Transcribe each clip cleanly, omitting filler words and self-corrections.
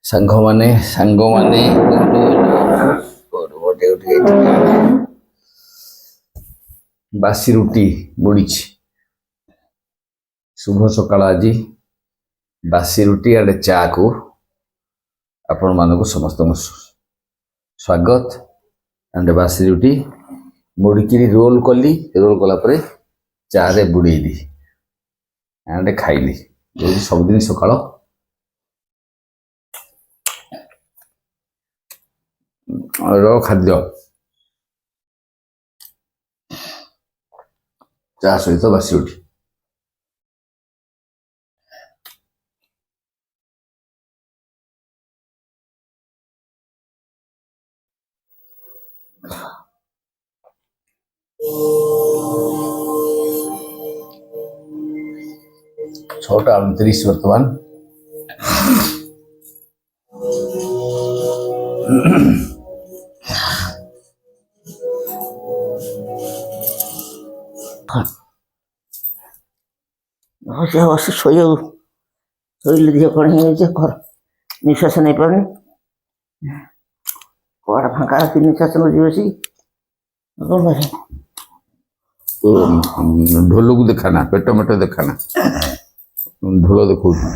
ସାଙ୍ଗମାନେ ଗୋଟେ ବାସି ରୁଟି ବୁଡ଼ିଛି। ଶୁଭ ସକାଳ। ଆଜି ବାସି ରୁଟି ଆଡ଼େ ଚା କୁ ଆପଣମାନଙ୍କୁ ସମସ୍ତଙ୍କୁ ସ୍ୱାଗତ। ଆଣ୍ଡ ବାସି ରୁଟି ମୁଡ଼ିକିରି ରୋଲ କଲି, ରୋଲ କଲା ପରେ ଚା ରେ ବୁଡ଼େଇଲି ଆଣ୍ଡ ଖାଇଲି। ସବୁଦିନ ସକାଳ ଖାଦ୍ୟ ଚା ସହିତ ବାସି ରୁଟି। ଛଅଟା 29 ବର୍ତ୍ତମାନ। ଶୋଇଲେ ଦେହ କ'ଣ ହେଇଯାଇଛି, ନିଶ୍ୱାସ ନେଇପାରୁନି। କୁଆଡ଼େ ଫାଙ୍କା ଅଛି, ନିଶ୍ୱାସ ନେଉଛି ବସି। ଢୋଲକୁ ଦେଖାନା, ପେଟ ମେଟ ଦେଖାନା, ଢୋଲ ଦେଖଉଛି।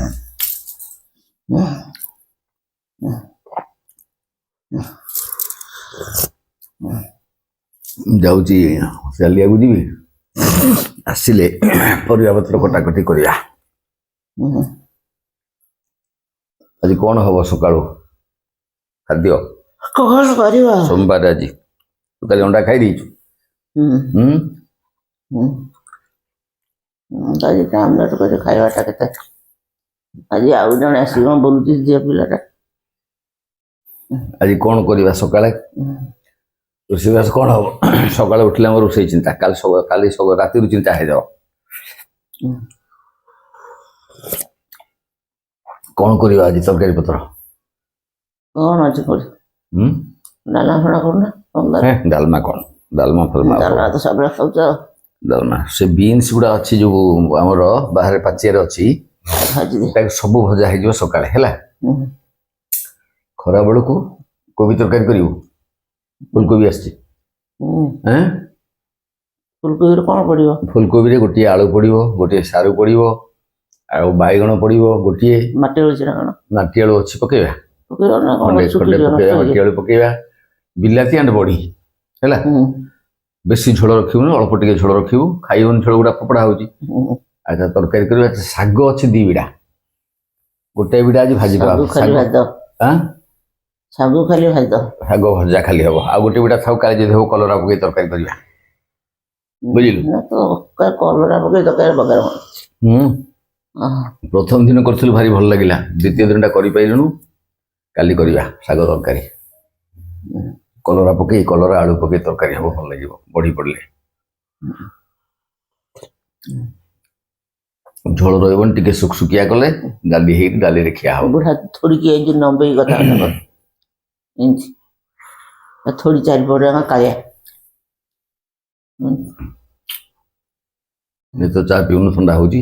ଯାଉଛି ଚାଲିବାକୁ ଯିବି, ଆସିଲେ ପରିବା ପତ୍ର କଟାକଟି କରିବା। ଆଜି କ'ଣ ହବ ସକାଳୁ ଖାଦ୍ୟ? କ'ଣ କରିବା? ସୋମବାର ଆଜି। ତୁ କାଲି ଅଣ୍ଡା ଖାଇ ଦେଇଛୁ? ଆଜି ଆମଲେଟ କରି ଖାଇବାଟା କେତେ। ଆଜି ଆଉ ଜଣେ ଆସିକି କ'ଣ ବୋଲୁଛି, ଝିଅ ପିଲାଟା। ଆଜି କ'ଣ କରିବା ସକାଳେ? ରୋଷେଇବାସ କ'ଣ ହବ? ସକାଳେ ଉଠିଲେ ଆମର ରୋଷେଇ ଚିନ୍ତା, କାଲି ରାତିରୁ ଚିନ୍ତା ହେଇଯାଉ। କ'ଣ କରିବା ଆଜି? ତରକାରୀ ପତ୍ର କ'ଣ ଅଛି? ଡାଲମା ଫାଳମା କରୁନା। ଡାଲମା କ'ଣ? ଡାଲମା ତ ସବୁବେଳେ ଖାଉଛ। ଡାଲମା ସେ ବିନ୍ସ ଗୁଡ଼ା ଅଛି ଯୋଉ ଆମର ବାହାରେ ପାଚିଆରେ ଅଛି, ତାକୁ ସବୁ ଭଜା ହେଇଯିବ ସକାଳେ ହେଲା। ଖରା ବେଳକୁ କୋବି ତରକାରୀ କରିବୁ। ଫୁଲକୋବି ଆସିଛି। ଫୁଲକୋବିରେ କ'ଣ ପଡ଼ିବ? ଫୁଲକୋବିରେ ଗୋଟିଏ ଆଳୁ ପଡ଼ିବ, ଗୋଟିଏ ସାରୁ ପଡ଼ିବ, ଆଉ ବାଇଗଣ ପଡ଼ିବ ଗୋଟିଏ। ମାଟି ଆଳୁ ଅଛି ନା କ'ଣ? ମାଟି ଆଳୁ ଅଛି, ପକେଇବା। ମାଟି ଆଳୁ ପକେଇବା, ବିଲାତି ଆଣ୍ଡ ବଢ଼ି ହେଲା। ବେଶୀ ଝୋଳ ରଖିବୁନି, ଅଳ୍ପ ଟିକେ ଝୋଳ ରଖିବୁ। ଖାଇବନି ଝୋଳ ଗୁଡ଼ା ଫୋପଡ଼ା ହଉଛି। ଆଚ୍ଛା, ତରକାରୀ କରିବା। ଶାଗ ଅଛି 2 ବିଡ଼ା, ଗୋଟାଏ ବିଡ଼ା ଆଜି ଭାଜିଦେବା। ଶାଗ ଖାଲି ଭାଜିଦେବା, ଶାଗ ଭଜା ଖାଲି ହବ। ଆଉ ଗୋଟେ ବିଡ଼ା ଥାଉ, କାଲି ଯଦି ହବ କଲରା ପକେଇ ତରକାରୀ କରିବା। ବୁଝିଲୁ? କଲରା ପକେଇ ତରକାରୀ ବଗାର। ପ୍ରଥମ ଦିନ କରିଥିଲୁ, ଭାରି ଭଲ ଲାଗିଲା। ଦ୍ୱିତୀୟ ଦିନଟା କରିପାରିଲୁନୁ, କାଲି କରିବା ଶାଗ ତରକାରୀ। କଲରା ପକେଇ, କଲରା ଆଳୁ ପକେଇ ତରକାରୀ ହବ, ଭଲ ଲାଗିବ ବଢି ପଡ଼ିଲେ। ଝୋଳ ରହିବନି, ଟିକେ ସୁଖସୁଖିଆ କଲେ ଡାଲି ହେଇକି ଡାଲିରେ ଖିଆ ହବ। ବୁଢ଼ା ଥୋଡ଼ିକି ଏଇ ନମ୍ବେଇ କଥା ଥୋଡ଼ି 4 କାଳିଆ। ତ ଚା ପିଉନୁ, ଥଣ୍ଡା ହଉଛି।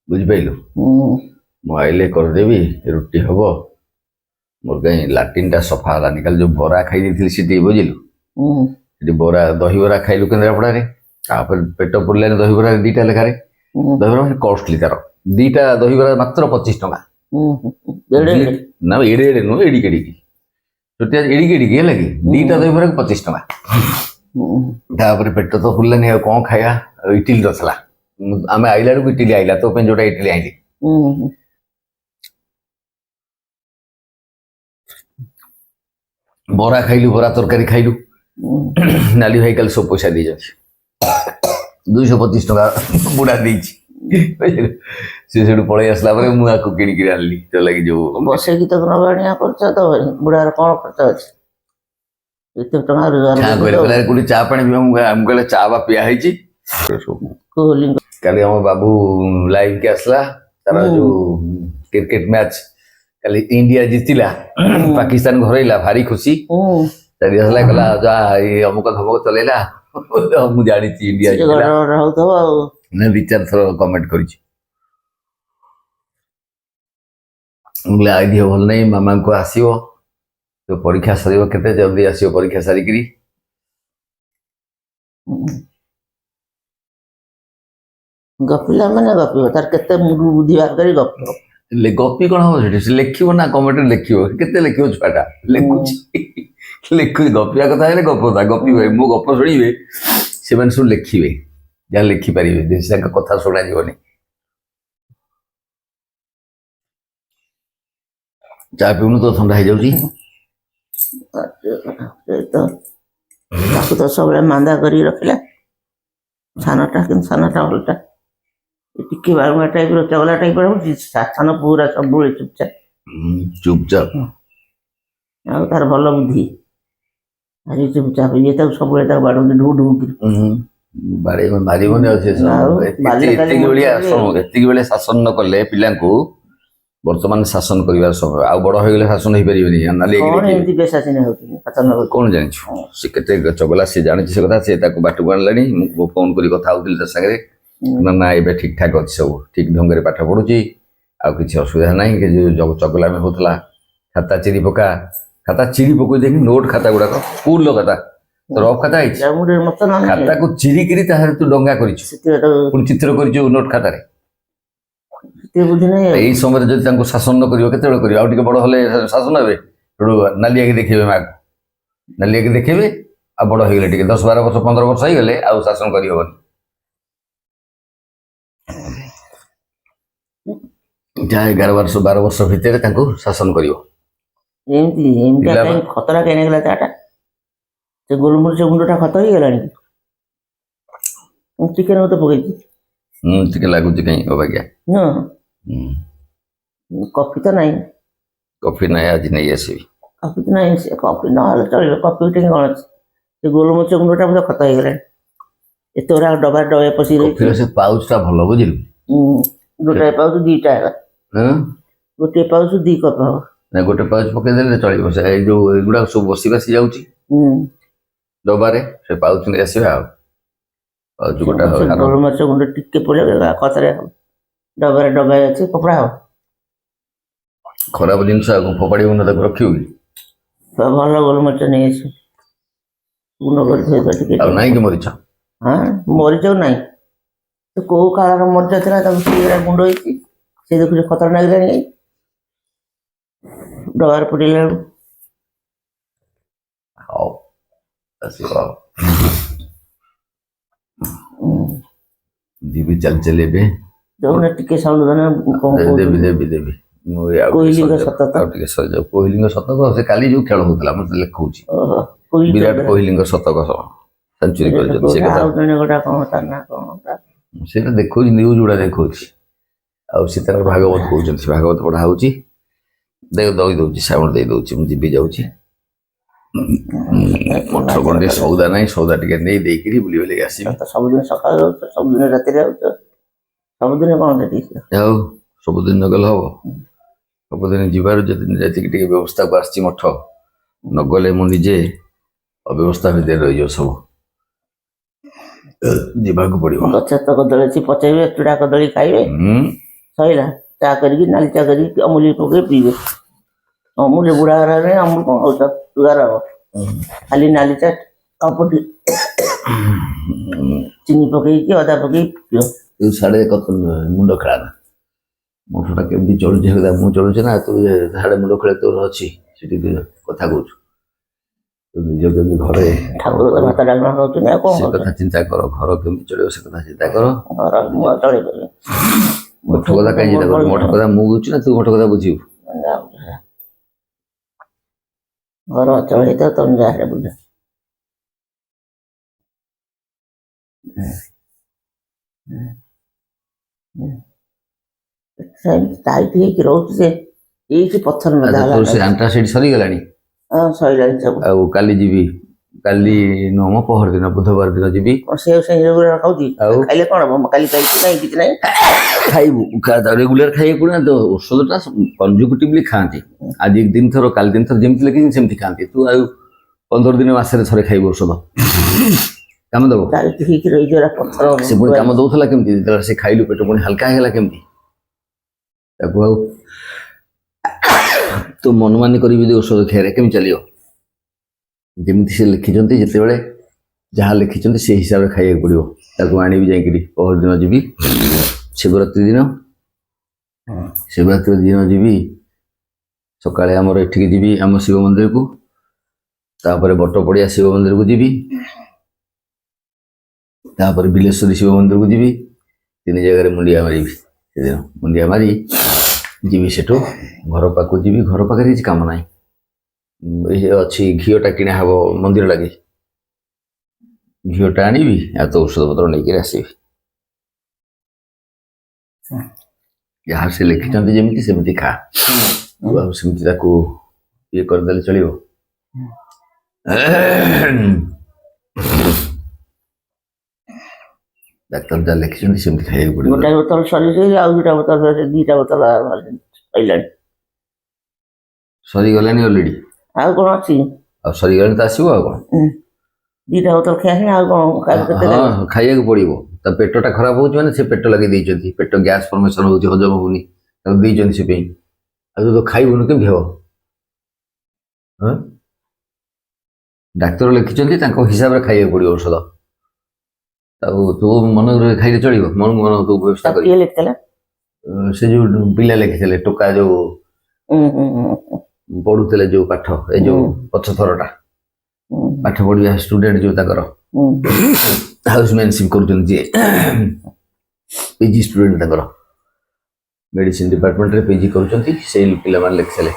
ବୁଝିପାରିଲୁ? ମୁଁ ଆଇଲେ କରିଦେବି, ରୁଟି ହବ। ମୋର କାହିଁ ଲାଟ୍ରିନ୍ଟା ସଫା ହେଲାନି। କାଲି ଯୋଉ ବରା ଖାଇ ଦେଇଥିଲି ସେଠି, ବୁଝିଲୁ? ସେଠି ଦହିବରା ଖାଇଲୁ କେନ୍ଦ୍ରାପଡ଼ାରେ। ତାପରେ ପେଟ ପୁରିଲାନି ଦହିବରାରେ 2ଟା ଲେଖାରେ। ଦହିବରା କଷ୍ଟଲି, ତାର 2ଟା ଦହିବରା ମାତ୍ର 25 ଟଙ୍କା। ନା ଏଡେ ଏଡେ ନୁହଁ, ଏଡ଼ିକି ଏଡ଼ିକି ଏଡ଼ିକି ଏଡ଼ିକି ହେଲା କି। 2ଟା ଦହିବରାକୁ 25 ଟଙ୍କା। ତାପରେ ପେଟ ତ ପୁରିଲାନି, ଆଉ କ'ଣ ଖାଇବା? ଇଟିଲି ଥିଲା। ଆମେ ଆଇଲା ବେଳକୁ ଇଟିଲି ଆଇଲା, ତୋ ପାଇଁ ଯୋଉଟା ଇଟିଲି ଆଇଲି। ବରା ଖାଇଲୁ, ବରା ତରକାରୀ ଖାଇଲୁ। ନାଲି ଭାଇ କାଲି ସବୁ ପଇସା ଦେଇଛନ୍ତି, 225 ଟଙ୍କା ବୁଢ଼ା ଦେଇଛି। ସେ ସେଠୁ ପଳେଇ ଆସିଲା ପରେ ମୁଁ ଆକୁ କିଣିକିରି ଆଣିଲି, ତୋ ଲାଗି ଯୋଉ ବସେଇକି ତ ନବାଣିଆ ଖର୍ଚ୍ଚ ତ ବୁଢ଼ାର କ'ଣ ଖର୍ଚ୍ଚ ଅଛି? ଏତେ ଟଙ୍କା ରୋଜଗାର କୋଉଠି ଚା ପାଣି ପିଇବା? ମୁଁ କହିଲେ ଚା ବା ପିଆ ହେଇଛି। କାଲି ଆମ ବାବୁ ଲାଇଭ କି ଆସିଲା, ତାର ଯୋଉ କ୍ରିକେଟ ମ୍ୟାଚ କାଲି ଇଣ୍ଡିଆ ଜିତିଲା, ପାକିସ୍ତାନ ଘରେଇଲା, ଭାରି ଖୁସି। ଚାରି ଆସିଲା, କହିଲା ଯା ଅମୁକ ଧମକ ଚଲେଇଲା। ମୁଁ ଜାଣିଛି ଇଣ୍ଡିଆ ଜିତିଲା। ନା 2-4 ଥର କମେଣ୍ଟ କରିଛି। ଆଇ ଦିହ ଭଲ ନାହିଁ, ମାମାଙ୍କୁ ଆସିବ, ତ ପରୀକ୍ଷା ସରିବ କେତେ ଜଲ୍ଦି ଆସିବ ପରୀକ୍ଷା ସାରିକିରି। ଗପିଲା ମାନେ ଗପିବ, ତାର କେତେ ମୁଣ୍ଡୁ ବୁଦ୍ଧି ବାହାର କରି ଗପିବ। ଗପି କଣ ହବ ସେଠି, ସେ ଲେଖିବ ନା କମେଣ୍ଟରେ ଲେଖିବ, କେତେ ଲେଖିବ ଛୁଆଟା, ଲେଖୁଛି ଲେଖୁଛି। ଗପିବା କଥା ହେଲେ ଗପତା ଗପିବେ, ମୋ ଗପ ଶୁଣିବେ, ସେମାନେ ସବୁ ଲେଖିବେ, ଯାହା ଲେଖିପାରିବେ, ତାଙ୍କ କଥା ଶୁଣାଯିବନି। ଚା ପିଉନୁ ତ ଥଣ୍ଡା ହେଇଯାଉଛି। ତାକୁ ତ ସବୁବେଳେ ମାନ୍ଦା କରିକି ରଖିଲା ସାନଟା, କିନ୍ତୁ ସାନଟା ଭଲଟା ଟିକେ ବାଳୁଙ୍ଗା ଟାଇପର ଚଗଲା ଟାଇପର ହଉଛି, ସାନ ପୁରା ସବୁବେଳେ ଚୁପଚାପ ଚୁପଚାପ। ଆଉ ତାର ଭଲ ବୁଦ୍ଧି, ଭାରି ଚୁପଚାପ। ଇଏ ତାକୁ ସବୁବେଳେ ତାକୁ ବାଡ଼ନ୍ତି ଢୁ ଢୁ କିରି। ମାରିବନି ଆଉ ସେ ଏତିକି ବେଳେ ଶାସନ ନ କଲେ ପିଲାଙ୍କୁ ବର୍ତ୍ତମାନ ଶାସନ କରିବାର ସମୟ। ଆଉ ବଡ ହେଇଗଲେ ଶାସନ ହେଇପାରିବେନି। ଏମିତି ବେଶାସିନ ହଉଛନ୍ତି କଣ ଜାଣିଛୁ, ସେ କେତେ ଚଗଲା, ସେ ଜାଣିଛି ସେ କଥା। ସେ ତାକୁ ବାଟକୁ ଆଣିଲାଣି, ମୁଁ ଫୋନ କରି କଥା ହଉଥିଲି ତା ସାଙ୍ଗରେ, ନା ଏବେ ଠିକ ଠାକ ଅଛି, ସବୁ ଠିକ ଢଙ୍ଗରେ ପାଠ ପଢୁଛି, ଆଉ କିଛି ଅସୁବିଧା ନାହିଁ। କି ଯୋଉ ଚଗଲାମି ହଉଥିଲା, ଖାତା ଚିରି ପକଉଛି ଦେଖି, ନୋଟ ଖାତା ଗୁଡାକ ସ୍କୁଲର ଖାତା, ରଫ୍ ଖାତା ହେଇଛି, ଖାତାକୁ ଚିରିକିରି ତାହେଲେ ତୁ ଡଙ୍ଗା କରିଛୁ, ପୁଣି ଚିତ୍ର କରିଛୁ ନୋଟ ଖାତାରେ। ଏଇ ସମୟରେ ଯଦି ତାଙ୍କୁ ଶାସନ ନ କରିବ କେତେବେଳେ କରିବ? ଆଉ ଟିକେ ବଡ ହେଲେ ଶାସନ ହେବେ, ନାଲିଆକି ଦେଖେଇବେ, ମାଆକୁ ନାଲିଆକି ଦେଖେଇବେ। ଆଉ ବଡ ହେଇଗଲେ ଟିକେ 10-12 ବର୍ଷ 15 ବର୍ଷ ହେଇଗଲେ ଆଉ ଶାସନ କରିହବନି। ଯାହା 11-12 ବର୍ଷ ଭିତରେ ତାଙ୍କୁ ଶାସନ କରିବ। ଖତରା କାହିଁ ନେଇଗଲା ଚାଟା, ସେ ଗୋଲମରିଚ ଗୁଣ୍ଡଟା ଖତ ହେଇଗଲାଣି। ଚିକେନ ମତେ ପକେଇଛି, ଟିକେ ଲାଗୁଛି କାହିଁ ଅବାଗିଆ। କଫି ତ ନାହିଁ, କଫି ନାହିଁ, ଆଜି ନେଇ ଆସିବି। କଫି ତ ନାହିଁ, ସେ କଫି ନହେଲେ ଚଳିବ, କଫି ଟିକେ କଣ ଅଛି। ସେ ଗୋଲମରିଚ ଗୁଣ୍ଡଟା ବୋଧେ ଖତ ହେଇଗଲାଣି। ଏତେ ଗୁଡା ଡବାରେ ପଶି ରହିଛି। ସେ ପାଉଚଟା ଭଲ, ବୁଝିଲୁ, ଗୋଟାଏ ପାଉଚ 2ଟା ହେଲା, ଗୋଟିଏ ପାଉଚ 2 କପ୍ ହବ। ଗୋଟେ ପାଉଚ ପକେଇଦେଲେ ଚଳିବ। ସେ ଏଇ ଯୋଉ ଏଗୁଡାକ ସବୁ ବସି ଯାଉଛି ଡବାରେ, ସେ ପାଉଚ ନେଇ ଆସିବା। ଆଉ ପାଉଚ ଗୋଟା ଗୋଲମରିଚ ଗୁଣ୍ଡ ଟିକେ ପଡିବ, ଖତରେ ଡବାରେ ଡବାଏ ଅଛି, କପଡା ହବ। ଖରାପ ଜିନିଷ ଆଉ ଫୋପାଡ଼ିବୁ ନା, ତାକୁ ରଖିବୁ କି? ଭଲ ଗୋଲମରିଚ ନେଇ ଆସିବୁ, ଗୁଣ୍ଡ କରି ଥୋଇଦେବା ଟିକେ। ଆଉ ନାହିଁ କି ମରିଚ? ମରିଚ ନାହିଁ, କୋଉ କାଳର ମରିଚ ଥିଲା, ତାକୁ ସେଇଗୁଡ଼ା ଗୁଣ୍ଡ ହେଇଛି। ସେ ଦେଖୁଛୁ ଖତର ଲାଗିଲାଣି ଡବାରେ ପଡିଲା ବେଳକୁ। ହଉ ଆସିବ, ଯିବି ଚାଲି ଏବେ। ଟିକେ ସାଉଣ୍ଡ ଦେବି। କୋହିଲିଙ୍ଗ ଶତକ, ସେ କାଲି ଯୋଉ ଖେଳ ହଉଥିଲା ମତେ ଲେଖଉଛି, ବିରାଟ କୋହିଲିଙ୍ଗ ଶତକ ସେଞ୍ଚୁରୀ କରିଛନ୍ତି। ସେଇଟା ଦେଖଉଛି, ନ୍ୟୁଜ ଗୁଡା ଦେଖଉଛି। ଆଉ ସେ ତାଙ୍କର ଭାଗବତ କହୁଛନ୍ତି, ଭାଗବତ ପଢା ହଉଛି, ଦଉଛି ସାଉଣ୍ଡ ଦେଇ ଦଉଛି। ମୁଁ ଯିବି, ଯାଉଛି। ମଠ ଗଣ୍ଡେ ସଉଦା ନାହିଁ, ସଉଦା ଟିକେ ନେଇ ଦେଇକିରି ବୁଲି ବୁଲିକି ଆସିବି। ସବୁଦିନ ସକାଳେ ଯାଉଛ, ସବୁଦିନ ରାତିରେ ଯାଉଛ, ସବୁଦିନ କଣ ସେଠି? ଆଉ ସବୁଦିନ ନଗଲେ ହବ? ସବୁଦିନ ଯିବାର ଯେତିକି ଟିକେ ବ୍ୟବସ୍ଥାକୁ ଆସିଛି ମଠ, ନଗଲେ ମୁଁ ନିଜେ ଅବ୍ୟବସ୍ଥା ଭିତରେ ରହିଯିବ ସବୁ। ଯିବାକୁ ପଡିବ। ଗଛ ତ କଦଳୀ ଅଛି, ପଚେଇବେ, ଚୁଡ଼ା କଦଳୀ ଖାଇବେ, ସଇଲା। ଚା କରିକି, ନାଲି ଚା କରିକି ଅମୁଲ ପକେଇ ପିଇବେ। ଅମୁଲ ବୁଢା ଘର, ଅମୁଲ କଣ ହଉଛ, ସୁଗାର ହବ। ଖାଲି ନାଲି ଚା, ଚିନି ପକେଇକି, ଅଦା ପକେଇକି ପିଅ। ତୁ ସାଡେ ମୁଣ୍ଡ ଖେଳାନା, ମଠଟା କେମିତି ଚଳୁଛି, ମୁଁ ଚଳୁଛି ନା ତୁ ସାଡେ ମୁଣ୍ଡ ଖେଳେ ତୋର ଅଛି, ସେଠି କଥା କହୁଛୁ। ନିଜ କେମିତି ଘରେ ଠାକୁର ଭାତ ଡାଲମା ଖାଉଛନ୍ତି, ଆଉ କଣ? ସେ କଥା ଚିନ୍ତା କର, ଘର କେମିତି ଚଳିବ ସେ କଥା ଚିନ୍ତା କର। ମଠ କଥା କାହିଁ ଚିନ୍ତା କର? ମଠ କଥା ମୁଁ ବୁଝୁଛି ନା ତୁ ମଠ କଥା ବୁଝିବୁ? ଘର ଚଳେଇ ତ ତମେ ଯାହା ବୁଝ। ଟାଇଟ୍ ହେଇକି ରହୁଛି ଯେ, ଏଇଠି ପଥର ଆଣ୍ଟାସିଡ୍ ସରିଗଲାଣି? ସରିଲାଣି ସବୁ। ଆଉ କାଲି ଯିବି, କାଲି ନୁହଁ ମ ପହର ଦିନ, ବୁଧବାର ଦିନ ଯିବି। ଖାଉଛି, ଆଉ ଖାଇଲେ କଣ ହବ? କାଲି ଖାଇଛି ନାହିଁ, କିଛି ନାହିଁ, ଖାଇବୁ। ରେଗୁଲାର ଖାଇବାକୁ ପଡେ ନା, ତ ଔଷଧଟା କନଜୁକୁଟିଭଲି ଖାଆନ୍ତି। ଆଜି 3 ଥର, କାଲି 3 ଥର, ଯେମିତି ଲେଖିଛି ସେମିତି ଖାଆନ୍ତି। ତୁ ଆଉ 15 ଦିନ, ମାସରେ ଥରେ ଖାଇବୁ ଔଷଧ। କାମ ଦବ ଚାରିଟି ହେଇକି ରହିଯିବ ପଥର ସେ ପୁଣି କାମ ଦଉଥିଲା କେମିତି ଯେତେବେଳେ ସେ ଖାଇଲୁ ପେଟ ପୁଣି ହାଲକା ହେଇଗଲା କେମିତି ତାକୁ ଆଉ ତୁ ମନମାନି କରିବି ଯଦି ଔଷଧ ଖାଇବାରେ କେମିତି ଚାଲିବ ଯେମିତି ସେ ଲେଖିଛନ୍ତି ଯେତେବେଳେ ଯାହା ଲେଖିଛନ୍ତି ସେଇ ହିସାବରେ ଖାଇବାକୁ ପଡ଼ିବ ତାକୁ ଆଣିବି ଯାଇକିରି ପହରଦିନ ଯିବି ଶିବରାତ୍ରି ଦିନ ଶିବରାତ୍ରି ଦିନ ଯିବି ସକାଳେ ଆମର ଏଠିକି ଯିବି ଆମ ଶିବ ମନ୍ଦିରକୁ ତାପରେ ବଟପଡ଼ିଆ ଶିବ ମନ୍ଦିରକୁ ଯିବି ତାପରେ ବିଲେଶ୍ୱରୀ ଶିବ ମନ୍ଦିରକୁ ଯିବି 3 ଜାଗାରେ ମୁଣ୍ଡିଆ ମାରିବି ସେଦିନ ମୁଣ୍ଡିଆ ମାରି ଯିବି ସେଠୁ ଘର ପାଖକୁ ଯିବି ଘର ପାଖରେ କିଛି କାମ ନାହିଁ ଏ ଅଛି ଘିଅଟା କିଣା ହେବ ମନ୍ଦିର ଲାଗି ଘିଅଟା ଆଣିବି ଆଉ ତ ଔଷଧ ପତ୍ର ନେଇକିରି ଆସିବି ଯାହା ସେ ଲେଖିଛନ୍ତି ଯେମିତି ସେମିତି ଖା ଆଉ ସେମିତି ତାକୁ ଇଏ କରିଦେଲେ ଚଳିବ ଡାକ୍ତର ଯାହା ଲେଖିଛନ୍ତି ସେମିତି ଖାଇବାକୁ ପଡ଼ିବ ଗୋଟାଏ ବୋତଲ ସରିଯାଇଛି ଆଉ 2ଟା ବୋତଲ 2ଟା ବୋତଲ ସରିଲାଣି ସରିଗଲାଣି ଅଲରେଡି ଆଉ କ'ଣ ଅଛି ଆଉ ସରିଗଲାଣି ତ ଆସିବ ଆଉ କ'ଣ 2ଟା ବୋତଲ ଖାଇଆସିନି ଆଉ କ'ଣ ହଁ ଖାଇବାକୁ ପଡ଼ିବ ତା ପେଟଟା ଖରାପ ହେଉଛି ମାନେ ସେ ପେଟ ଲାଗି ଦେଇଛନ୍ତି ପେଟ ଗ୍ୟାସ୍ ଫର୍ମେସନ୍ ହେଉଛି ହଜମ ହେଉନି ତାକୁ ଦେଇଛନ୍ତି ସେ ପାଇଁ ଆଉ ତୁ ଖାଇବୁନି କେମିତି ହେବ ଡାକ୍ତର ଲେଖିଛନ୍ତି ତାଙ୍କ ହିସାବରେ ଖାଇବାକୁ ପଡ଼ିବ ଔଷଧ ଆଉ ତୁ ମନରେ ଖାଇଲେ ଚଳିବ ମନକୁ ମନ ତୁ ବ୍ୟବସ୍ଥା କରି ସେ ଯୋଉ ପିଲା ଲେଖିଥିଲେ ଟୋକା ଯୋଉ ପଢୁଥିଲେ ଯୋଉ ପାଠ ଏ ଯୋଉ ପଛ ଥରଟା ପାଠ ପଢିବା ଷ୍ଟୁଡେଣ୍ଟ ଯୋଉ ତାଙ୍କର ହାଉସମ୍ୟାନସିପ୍ କରୁଛନ୍ତି ଯିଏ ପିଜି ଷ୍ଟୁଡେଣ୍ଟ ତାଙ୍କର ମେଡିସିନ ଡିପାର୍ଟମେଣ୍ଟରେ ପିଜି କରୁଛନ୍ତି ସେଇ ପିଲାମାନେ ଲେଖିଥିଲେ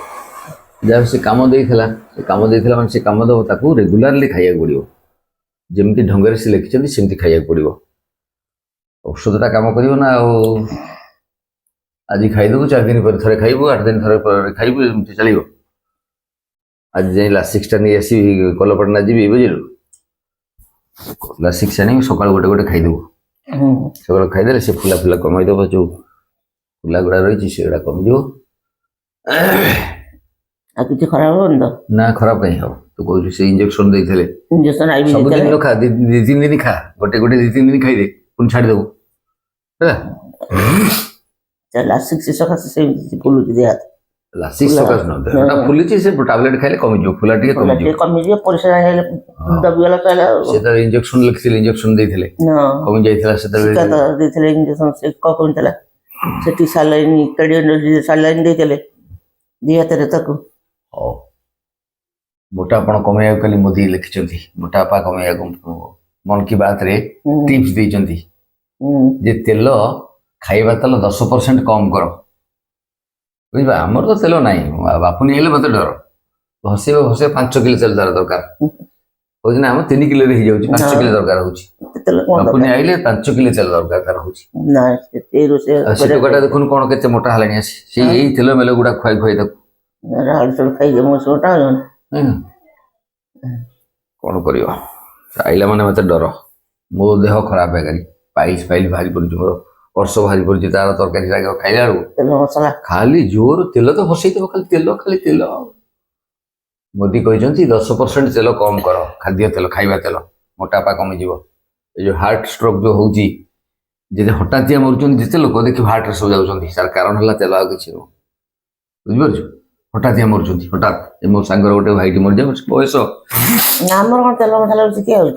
ଯାହା ସେ କାମ ଦେଇଥିଲା ମାନେ ସେ କାମ ଦେବ ତାକୁ ରେଗୁଲାରଲି ଖାଇବାକୁ ପଡ଼ିବ ଯେମିତି ଢଙ୍ଗରେ ସେ ଲେଖିଛନ୍ତି ସେମିତି ଖାଇବାକୁ ପଡ଼ିବ ଔଷଧଟା କାମ କରିବ ନା ଆଉ ଆଜି ଖାଇଦେବୁ 4 ଦିନ ପରେ ଥରେ ଖାଇବୁ 8 ଦିନ ଥରେ ପରେ ଖାଇବୁ ଏମିତି ଚାଲିବ ଆଜି ଯାଇ ଲାସିକ୍ସଟା ନେଇ ଆସିବି କଲପଟନା ଯିବି ବୁଝିଲୁ ଲାସିକ୍ସ ଆଣିବି ସକାଳୁ ଗୋଟେ ଖାଇଦେବୁ ସକାଳୁ ଖାଇଦେଲେ ସେ ଫୁଲା କମେଇଦେବ ଯୋଉ ଫୁଲା ଗୁଡ଼ା ରହିଛି ସେଗୁଡ଼ା କମିଯିବ ଆଉ କିଛି ଖରାପ ହବନି ତ ନା ଖରାପ କାହିଁ ହବ ତୁ କହୁଛୁ ସେ ଇଞ୍ଜେକ୍ସନ ଦେଇଥିଲେ ଇଞ୍ଜେକ୍ସନ ସବୁଦିନ ଖା 2-3 ଦିନ ଖା ଗୋଟେ 2-3 ଦିନ ଖାଇଦେ ପୁଣି ଛାଡ଼ିଦେବୁ ହେଲା ଲାସିକ୍ସ ସକାଶେ ସେମିତି ଫୁଲୁଛି ଦେହ ହାତ ଲାସିକ୍ସ ସକାଶେ ନ ଦେହଟା ଫୁଲିଛି ସେ ଟାବଲେଟ ଖାଇଲେ କମିଯିବ ଫୁଲା ଟିକେ କମିଯିବ ପରିଶ୍ରା ହେଲେ ଦବିଗଲା ତାହେଲେ ସେ ତାର ଇଞ୍ଜେକ୍ସନ ଲେଖିଥିଲେ ଇଞ୍ଜେକ୍ସନ ଦେଇଥିଲେ କମି ଯାଇଥିଲା ସେତେବେଳେ ଦେଇଥିଲେ ଇଞ୍ଜେକ୍ସନ ସେ କମିଥିଲା ସେଠି ସାଲାଇନ୍ ଦେଇଥିଲେ ଦି ହାତରେ ତାକୁ ହଉ ମୋଟାପଣ କମେଇବାକୁ କାଲି ମୋଦି ଲେଖିଛନ୍ତି ମୋଟାପା କମେଇବାକୁ ମନ କି ବାତରେ ଟିପ୍ସ ଦେଇଛନ୍ତି ଯେ ତେଲ ଖାଇବା ତେଲ 10% କମ କର ବୁଝିବା ଆମର ତ ତେଲ ନାହିଁ ବାପୁନି ହେଲେ ମତେ ଡର ଘଷିବ 5 କିଲୋ ତେଲ ତାର ଦରକାର କହୁଛି ନା ଆମ 3 କିଲୋରେ ହେଇଯାଉଛି 5 କିଲୋ ଦରକାର ହଉଛି ବାପୁନି ଆଇଲେ 5 କିଲୋ ତେଲ ଦରକାର ତାର ହଉଛି ସେ ଟୋକାଟା ଦେଖୁନୁ କ'ଣ କେତେ ମୋଟା ହେଲାଣି ଆସି ସେ ଏଇ ତେଲ ମେଲ ଗୁଡା ଖୁଆଇ ତାକୁ କ'ଣ କରିବ ଆଇଲା ମାନେ ମତେ ଡର ମୋ ଦେହ ଖରାପ ହେଇଗଲି ପାଇଲ୍ସ ବାହାରି ପଡୁଛି ମୋର ବର୍ଷ ବାହାରି ପଡୁଛି ତାର ତରକାରୀ ଖାଇଲା ବେଳକୁ ଖାଲି ଜୋର ତେଲ ତ ବସେଇଥିବ ଖାଲି ତେଲ ମୋଦି କହିଛନ୍ତି 10% ତେଲ କମ କର ଖାଦ୍ୟ ତେଲ ଖାଇବା ତେଲ ମୋଟାପା କମିଯିବ ଏ ଯୋଉ ହାର୍ଟ ଷ୍ଟ୍ରୋକ ଯୋଉ ହଉଛି ଯଦି ହଠାତିଆ ମରୁଛନ୍ତି ଯେତେ ଲୋକ ଦେଖିବ ହାର୍ଟରେ ସବୁ ଯାଉଛନ୍ତି ତାର କାରଣ ହେଲା ତେଲ ଆଉ କିଛି ନୁହଁ ବୁଝିପାରୁଛୁ ହଠାତିଆ ମରୁଛନ୍ତି ହଠାତ୍ ମୋ ସାଙ୍ଗର ଗୋଟେ ଭାଇଟି ମରିଯାଉ ବୟସ ଆମର କ'ଣ ତେଲ ମସଲା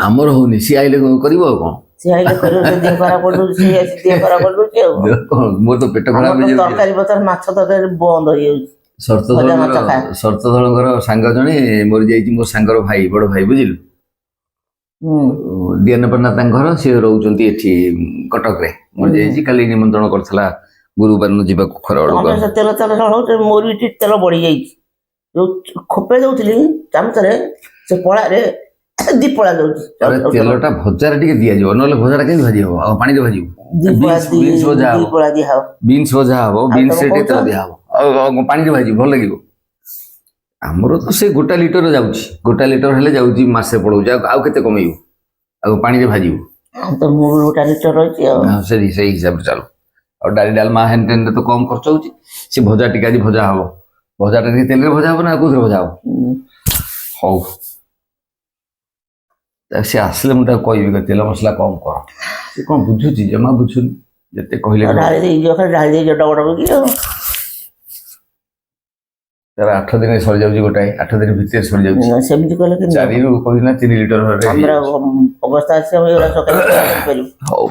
ଆମର ହଉନି ସିଏ ଆଇଲେ କରିବ ଆଉ କ'ଣ ମୋର ତ ପେଟ ଖରାପ ତରକାରୀ ପତ୍ର ମାଛ ତରକାରୀ ବନ୍ଦ ହେଇଯାଉଛି ସର୍ତ୍ତଧଳଙ୍କର ସାଙ୍ଗ ଜଣେ ମରିଯାଇଛି ମୋ ସାଙ୍ଗର ଭାଇ ବଡ ଭାଇ ବୁଝିଲୁ ଦିଆନପନା ତାଙ୍କ ଘର ସିଏ ରହୁଛନ୍ତି ଏଠି କଟକରେ ମରିଯାଇଛି କାଲି ନିମନ୍ତ୍ରଣ କରିଥିଲା ଗୁରୁବାର ଯିବାକୁ ଖରାବେଳକୁ ମୋର ବି ତେଲ ବଢିଯାଇଛି ଯୋଉ ଖୋପେଇ ଦଉଥିଲି ଚାମଚରେ ସେ ପଳାରେ ଦିପଳା ଦଉଛି ତେଲଟା ଭଜାରେ ଟିକେ ଦିଆଯିବ ନହେଲେ ଭଜାଟା କେମିତି ଭାଜି ହବ ଆଉ ପାଣିରେ ଭାଜିବ ବିନ୍ସ ଭଜା ହବ ବିନ୍ସ ରେ ତେଲ ଦିଆହବ ଆଉ ପାଣିରେ ଭାଜିବ ଭଲ ଲାଗିବ ଆମର ତ ସେ 1 ଲିଟର ଯାଉଛି 1 ଲିଟର ହେଲେ ଯାଉଛି ମାସେ ପଳଉଛି ଆଉ କେତେ କମେଇବୁ ଆଉ ପାଣିରେ ଭାଜିବୁ ସେଇ ହିସାବରେ ଚାଲୁ ଆଉ ଡାଲି ଡାଲମା ହେନ ତ କମ ଖର୍ଚ୍ଚ ହଉଛି ସେ ଭଜା ଟିକେ ଆଜି ଭଜା ହବ ଭଜାଟା ଟିକେ ତେଲରେ ଭଜା ହବ ନା ଆଉ କୋଉଥିରେ ଭଜା ହବ ହଉ ସେ ଆସିଲେ ମୁଁ ତାକୁ କହିବି ତେଲ ମସଲା କମ କର। ସେ କଣ ବୁଝୁଛି, ଜମା ବୁଝୁନି। ଯେତେ କହିଲେ ବି ଢାଳି ଦେଇଯିବ, ଖାଲି ଢାଳି ଦେଇଯିବ ଡବଡ କି ଆଉ। ତାର 8 ଦିନରେ ସରିଯାଉଛି, ଗୋଟାଏ 8 ଦିନ ଭିତରେ ସରିଯାଉଛି। ସେମିତି କଲେ କେମିତି ହବ? 4ରୁ କହିବି ନା 3 ଲିଟର ଆମର ଅବସ୍ଥା ଅଛି, ଆମେ ଏଗୁଡ଼ା ସକାଳେ କରିପାରିବୁ। ହଉ।